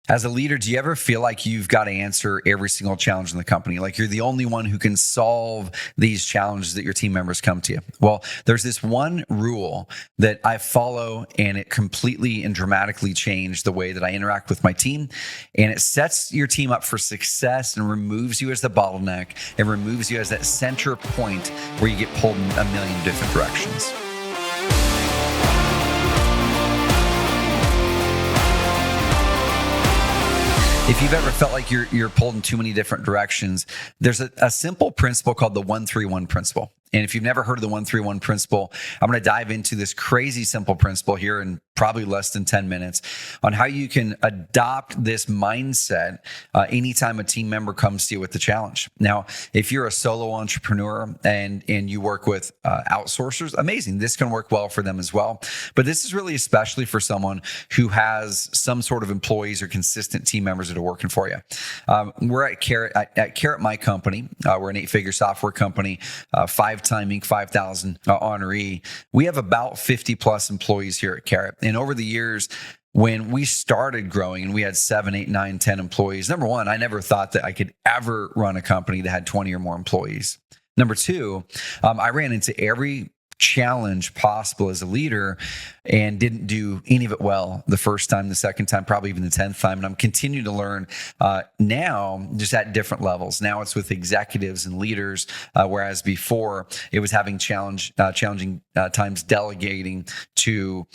As a leader, do you ever feel like you've got to answer every single challenge in the company? Like you're the only one who can solve these challenges that your team members come to you? Well, there's this one rule that I follow, and it completely and dramatically changed the way that I interact with my team. And it sets your team up for success and removes you as the bottleneck and removes you as that center point where you get pulled in a million different directions. If you've ever felt like you're pulled in too many different directions, there's a simple principle called the 1-3-1 principle. And if you've never heard of the 1-3-1 principle, I'm going to dive into this crazy simple principle here in probably less than 10 minutes on how you can adopt this mindset anytime a team member comes to you with the challenge. Now, if you're a solo entrepreneur and you work with outsourcers, amazing. This can work well for them as well. But this is really especially for someone who has some sort of employees or consistent team members that are working for you. We're at Carrot, my company. We're an 8-figure software company, 5-time Inc. 5,000 honoree. We have about 50 plus employees here at Carrot. And over the years, when we started growing and we had 7, 8, 9, 10 employees, number one, I never thought that I could ever run a company that had 20 or more employees. Number two, I ran into every challenge possible as a leader and didn't do any of it well the first time, the second time, probably even the 10th time. And I'm continuing to learn now just at different levels. Now it's with executives and leaders, whereas before it was having challenging times delegating to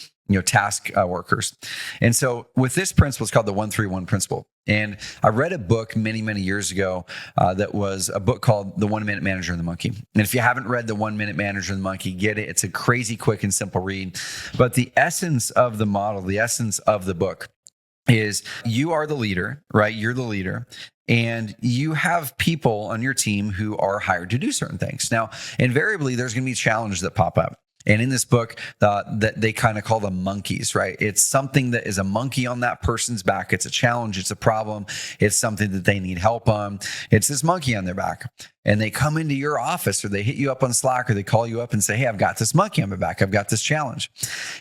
task workers. And so with this principle, it's called the 1-3-1 principle. And I read a book many, many years ago that was a book called The 1-Minute Manager and the Monkey. And if you haven't read The 1-Minute Manager and the Monkey, get it. It's a crazy, quick, and simple read. But the essence of the model, the essence of the book is you are the leader, right? You're the leader. And you have people on your team who are hired to do certain things. Now, invariably, there's going to be challenges that pop up. And in this book, that they kind of call them monkeys, right? It's something that is a monkey on that person's back. It's a challenge. It's a problem. It's something that they need help on. It's this monkey on their back. And they come into your office or they hit you up on Slack or they call you up and say, hey, I've got this monkey on my back. I've got this challenge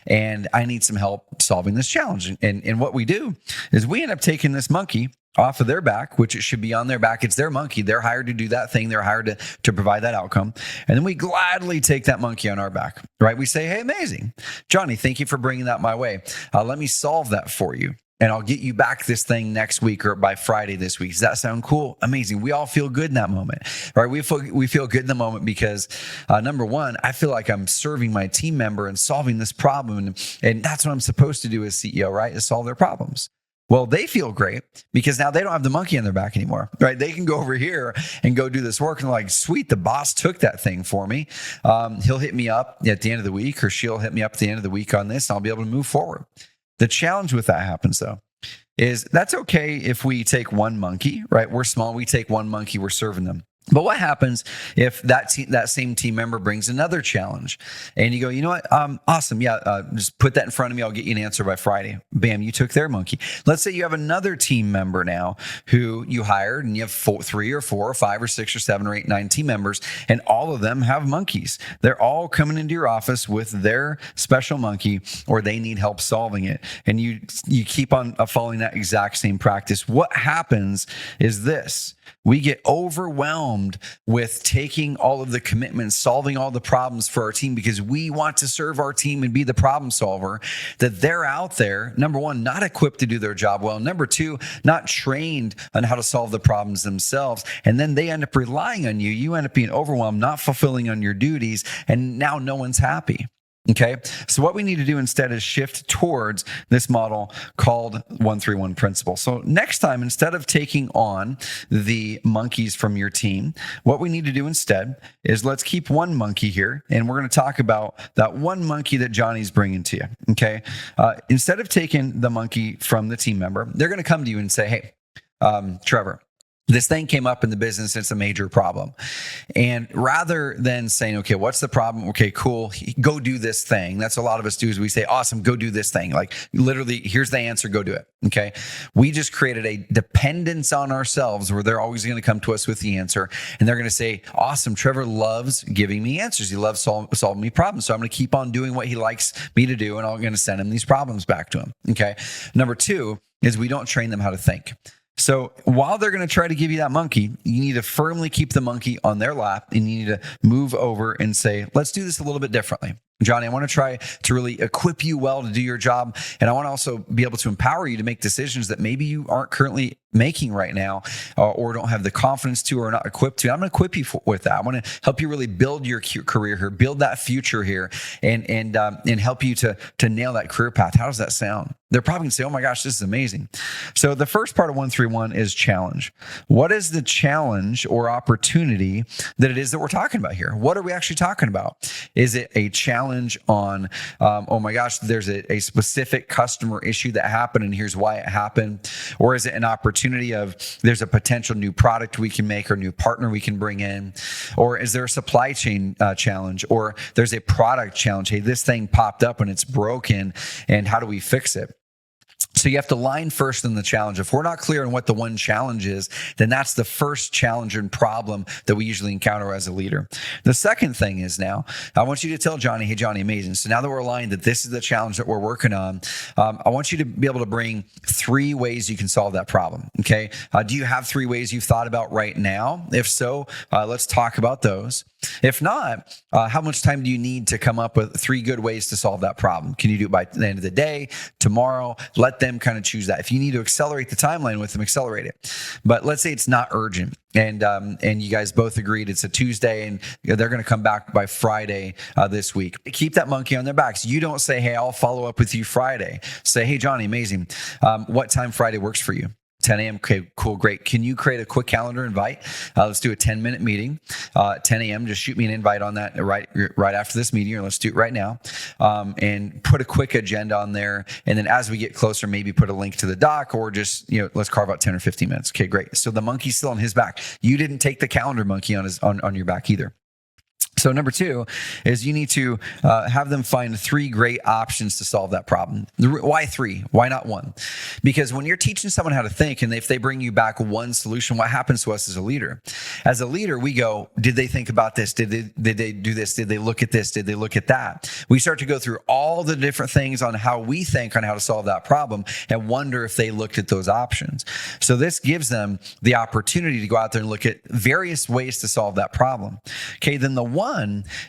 and I need some help solving this challenge. And what we do is we end up taking this monkey off of their back, which it should be on their back. It's their monkey. They're hired to do that thing. They're hired to provide that outcome. And then we gladly take that monkey on our back, right? We say, hey, amazing. Johnny, thank you for bringing that my way. Let me solve that for you. And I'll get you back this thing next week or by Friday this week. Does that sound cool? Amazing. We all feel good in that moment, right? We feel good in the moment because number one, I feel like I'm serving my team member and solving this problem. And that's what I'm supposed to do as CEO, right? Is solve their problems. Well, they feel great because now they don't have the monkey on their back anymore, right? They can go over here and go do this work and they're like, sweet, the boss took that thing for me. He'll hit me up at the end of the week or she'll hit me up at the end of the week on this and I'll be able to move forward. The challenge with that happens though, is that's okay if we take one monkey, right? We're small, we take one monkey, we're serving them. But what happens if that same team member brings another challenge and you go, you know what? Awesome. Yeah. Just put that in front of me. I'll get you an answer by Friday. Bam. You took their monkey. Let's say you have another team member now who you hired and you have 3 or 4 or 5 or 6 or 7 or 8, 9 team members, and all of them have monkeys. They're all coming into your office with their special monkey or they need help solving it. And you keep on following that exact same practice. What happens is this. We get overwhelmed with taking all of the commitments, solving all the problems for our team because we want to serve our team and be the problem solver, that they're out there, number one, not equipped to do their job well. Number two, not trained on how to solve the problems themselves. And then they end up relying on you. You end up being overwhelmed, not fulfilling on your duties. And now no one's happy. Okay. So what we need to do instead is shift towards this model called 1-3-1 principle. So next time, instead of taking on the monkeys from your team, what we need to do instead is let's keep one monkey here. And we're going to talk about that one monkey that Johnny's bringing to you. Okay. Instead of taking the monkey from the team member, they're going to come to you and say, hey, Trevor, This thing came up in the business. It's a major problem. And rather than saying, okay, what's the problem? Okay, cool. Go do this thing. That's a lot of us do is we say, awesome, go do this thing. Like literally, here's the answer, go do it. Okay. We just created a dependence on ourselves where they're always going to come to us with the answer. And they're going to say, awesome, Trevor loves giving me answers. He loves solving me problems. So I'm going to keep on doing what he likes me to do. And I'm going to send him these problems back to him. Okay. Number two is we don't train them how to think. So while they're going to try to give you that monkey, you need to firmly keep the monkey on their lap, and you need to move over and say, let's do this a little bit differently. Johnny, I want to try to really equip you well to do your job. And I want to also be able to empower you to make decisions that maybe you aren't currently making right now, or don't have the confidence to, or not equipped to. I'm going to equip you with that. I want to help you really build your career here, build that future here, and help you to nail that career path. How does that sound? They're probably going to say, oh my gosh, this is amazing. So the first part of 131 is challenge. What is the challenge or opportunity that it is that we're talking about here? What are we actually talking about? Is it a challenge on, oh my gosh, there's a specific customer issue that happened and here's why it happened? Or is it an opportunity of there's a potential new product we can make or new partner we can bring in? Or is there a supply chain challenge? Or there's a product challenge? Hey, this thing popped up and it's broken, and how do we fix it? So you have to line first in the challenge. If we're not clear on what the one challenge is, then that's the first challenge and problem that we usually encounter as a leader. The second thing is, now I want you to tell Johnny, hey, Johnny, amazing. So now that we're aligned that this is the challenge that we're working on, I want you to be able to bring 3 ways you can solve that problem. Okay. Do you have 3 ways you've thought about right now? If so, let's talk about those. If not, how much time do you need to come up with 3 good ways to solve that problem? Can you do it by the end of the day, tomorrow? Let them kind of choose that. If you need to accelerate the timeline with them, accelerate it. But let's say it's not urgent, and you guys both agreed it's a Tuesday, and they're going to come back by Friday this week. Keep that monkey on their backs. You don't say, hey, I'll follow up with you Friday. Say, hey, Johnny, amazing. What time Friday works for you? 10 a.m. Okay, cool, great. Can you create a quick calendar invite? Let's do a 10-minute meeting. 10 a.m. Just shoot me an invite on that right after this meeting, or let's do it right now. And put a quick agenda on there. And then as we get closer, maybe put a link to the doc, or just, let's carve out 10 or 15 minutes. Okay, great. So the monkey's still on his back. You didn't take the calendar monkey on your back either. So number 2 is you need to have them find 3 great options to solve that problem. Why 3? Why not 1? Because when you're teaching someone how to think, and if they bring you back one solution, what happens to us as a leader? As a leader, we go, did they think about this? Did they do this? Did they look at this? Did they look at that? We start to go through all the different things on how we think on how to solve that problem and wonder if they looked at those options. So this gives them the opportunity to go out there and look at various ways to solve that problem. Okay, then the 1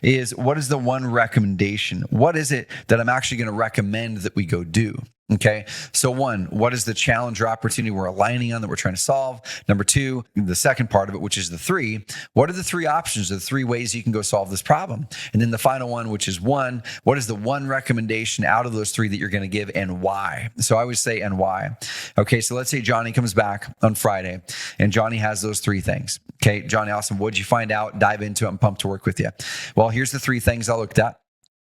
is, what is the 1 recommendation? What is it that I'm actually going to recommend that we go do? Okay. So 1, what is the challenge or opportunity we're aligning on that we're trying to solve? Number 2, the second part of it, which is the 3, what are the 3 options, the 3 ways you can go solve this problem? And then the final one, which is 1, what is the 1 recommendation out of those 3 that you're going to give, and why? So I always say, and why. Okay. So let's say Johnny comes back on Friday and Johnny has those 3 things. Okay. Johnny, awesome. What'd you find out? Dive into it. I'm pumped to work with you. Well, here's the 3 things I looked at.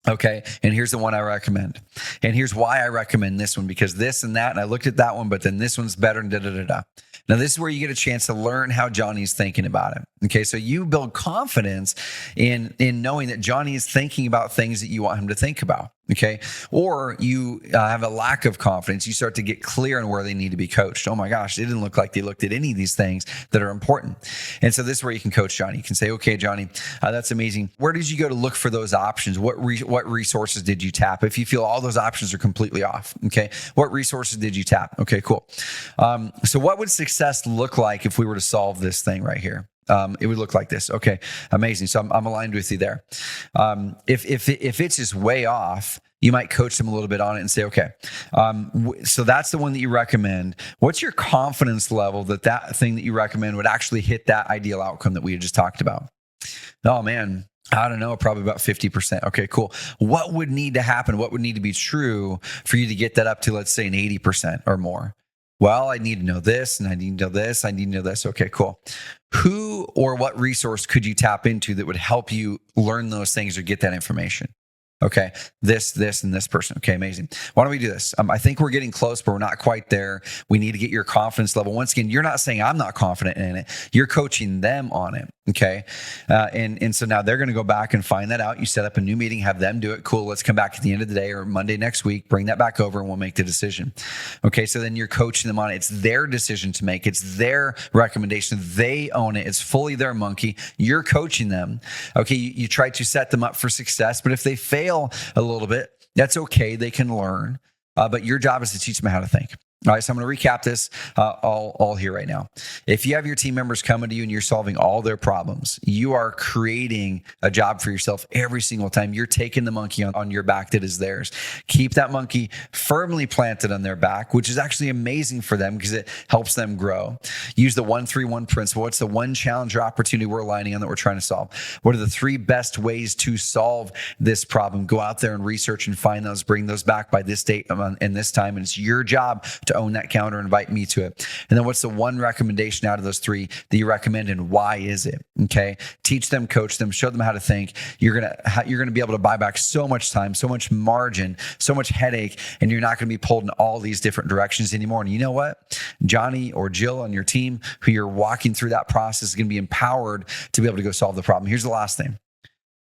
Okay. And here's the one I recommend. And here's why I recommend this one, because this and that, and I looked at that one, but then this one's better, and da, da, da, da. Now, this is where you get a chance to learn how Johnny's thinking about it. Okay. So you build confidence in knowing that Johnny is thinking about things that you want him to think about. Okay. Or you have a lack of confidence. You start to get clear on where they need to be coached. Oh my gosh, it didn't look like they looked at any of these things that are important. And so this is where you can coach Johnny. You can say, okay, Johnny, that's amazing. Where did you go to look for those options? What resources did you tap? If you feel all those options are completely off, okay, what resources did you tap? Okay, cool. So what would success look like if we were to solve this thing right here? It would look like this. Okay, amazing. So I'm aligned with you there. If it's just way off, you might coach them a little bit on it and say, okay, so that's the one that you recommend. What's your confidence level that thing that you recommend would actually hit that ideal outcome that we had just talked about? Oh man, I don't know, probably about 50%. Okay, cool. What would need to happen? What would need to be true for you to get that up to, let's say, an 80% or more? Well, I need to know this, and I need to know this. I need to know this. Okay, cool. Who or what resource could you tap into that would help you learn those things or get that information? Okay, this, and this person. Okay, amazing. Why don't we do this? I think we're getting close, but we're not quite there. We need to get your confidence level. Once again, you're not saying I'm not confident in it. You're coaching them on it. Okay, and so now they're going to go back and find that out. You set up a new meeting, have them do it. Cool. Let's come back at the end of the day or Monday next week. Bring that back over, and we'll make the decision. Okay, so then you're coaching them on it. It's their decision to make. It's their recommendation. They own it. It's fully their monkey. You're coaching them. Okay, you try to set them up for success, but if they fail a little bit, that's okay. They can learn, but your job is to teach them how to think. All right, so I'm going to recap this all here right now. If you have your team members coming to you and you're solving all their problems, you are creating a job for yourself every single time. You're taking the monkey on your back that is theirs. Keep that monkey firmly planted on their back, which is actually amazing for them because it helps them grow. Use the 1-3-1 principle. What's the one challenge or opportunity we're aligning on that we're trying to solve? What are the 3 best ways to solve this problem? Go out there and research and find those, bring those back by this date and this time. And it's your job to own that calendar and invite me to it. And then what's the one recommendation out of those 3 that you recommend and why is it? Okay. Teach them, coach them, show them how to think. You're going to be able to buy back so much time, so much margin, so much headache, and you're not going to be pulled in all these different directions anymore. And you know what? Johnny or Jill on your team who you're walking through that process is going to be empowered to be able to go solve the problem. Here's the last thing.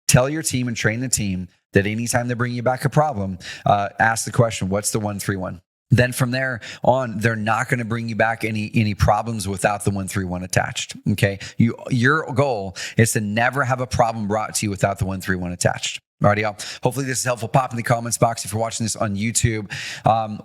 Tell your team and train the team that anytime they bring you back a problem, ask the question, what's the 1-3-1? Then from there on, they're not going to bring you back any problems without the 1-3-1 attached. Okay. Your goal is to never have a problem brought to you without the 1-3-1 attached. Alrighty, y'all. Hopefully this is helpful. Pop in the comments box if you're watching this on YouTube.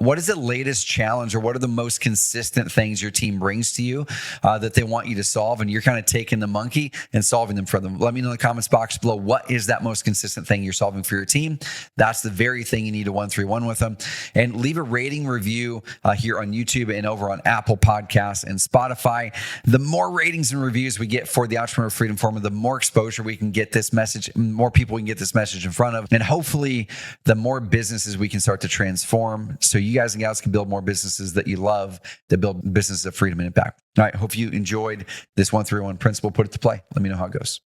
What is the latest challenge or what are the most consistent things your team brings to you that they want you to solve? And you're kind of taking the monkey and solving them for them. Let me know in the comments box below, what is that most consistent thing you're solving for your team? That's the very thing you need a 1-3-1 with them. And leave a rating review here on YouTube and over on Apple Podcasts and Spotify. The more ratings and reviews we get for the Entrepreneur Freedom Formula, the more exposure we can get this message, more people we can get this message in front of, and hopefully the more businesses we can start to transform so you guys and gals can build more businesses that you love, that build businesses of freedom and impact. All right, hope you enjoyed this 1-3-1 principle. Put it to play. Let me know how it goes.